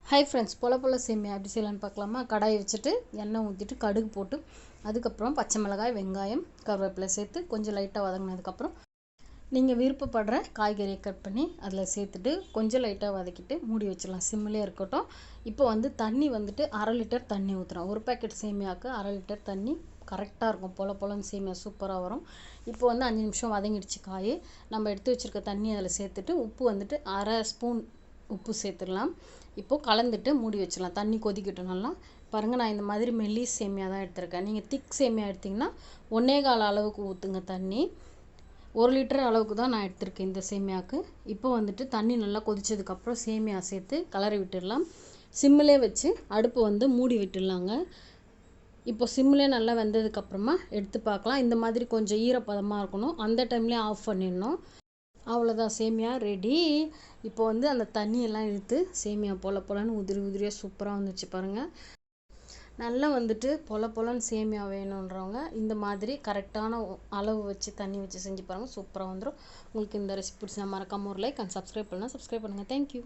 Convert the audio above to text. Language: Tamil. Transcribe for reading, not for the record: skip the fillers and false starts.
ஹை ஃப்ரெண்ட்ஸ், பொல சேமியா எப்படி செய்யலான்னு பார்க்கலாமா? கடாயை வச்சுட்டு எண்ணெய் ஊற்றிட்டு கடுகு போட்டு அதுக்கப்புறம் பச்சை மிளகாய், வெங்காயம், கருவேப்பிலை சேர்த்து கொஞ்சம் லைட்டாக வதங்கினதுக்கப்புறம் நீங்கள் விருப்பப்படுற காய்கறியை கட் பண்ணி அதில் சேர்த்துட்டு கொஞ்சம் லைட்டாக வதக்கிட்டு மூடி வச்சிடலாம். சிம்மிலே இருக்கட்டும். இப்போ தண்ணி அரை லிட்டர் தண்ணி ஊற்றுறோம். ஒரு பேக்கெட் சேமியாவுக்கு அரை லிட்டர் தண்ணி கரெக்டாக இருக்கும். பொலன்னு சேமியா சூப்பராக வரும். இப்போ 5 நிமிஷம் வதங்கிடுச்சு காய். நம்ம எடுத்து வச்சுருக்க தண்ணி அதில் சேர்த்துட்டு உப்பு அரை ஸ்பூன் உப்பு சேர்த்துடலாம். இப்போது கலந்துட்டு மூடி வச்சிடலாம். தண்ணி கொதிக்கட்டும் நல்லா. பாருங்கள், நான் இந்த மாதிரி மெல்லிஸ் சேமியா தான் எடுத்திருக்கேன். நீங்கள் திக் சேமியா எடுத்திங்கன்னா 1.25 அளவுக்கு ஊற்றுங்க தண்ணி. 1 லிட்டர் அளவுக்கு தான் நான் எடுத்திருக்கேன் இந்த சேமியாவுக்கு. இப்போ தண்ணி நல்லா கொதித்ததுக்கப்புறம் சேமியா சேர்த்து கலரி விட்டுடலாம். சிம்மிலே வச்சு அடுப்பு மூடி விட்டுடலாங்க. இப்போ சிம்மிலே நல்லா வெந்ததுக்கப்புறமா எடுத்து பார்க்கலாம். இந்த மாதிரி கொஞ்சம் ஈரப்பதமாக இருக்கணும். அந்த டைம்லேயே ஆஃப் பண்ணிடணும். அவ்வளோதான், சேமியா ரெடி. இப்போ அந்த தண்ணியெல்லாம் இழுத்து சேமியா பொலன்னு உதிரியாக சூப்பராக வந்துச்சு பாருங்கள். நல்லா பொலன்னு சேமியா வேணுன்றவங்க இந்த மாதிரி கரெக்டான அளவு வச்சு தண்ணி வச்சு செஞ்சு பாருங்கள், சூப்பராக வந்துடும். உங்களுக்கு இந்த ரெசிபி பிடிச்சா மறக்காம ஒரு லைக் அண்ட் சப்ஸ்கிரைப் பண்ணுங்கள். தேங்க்யூ.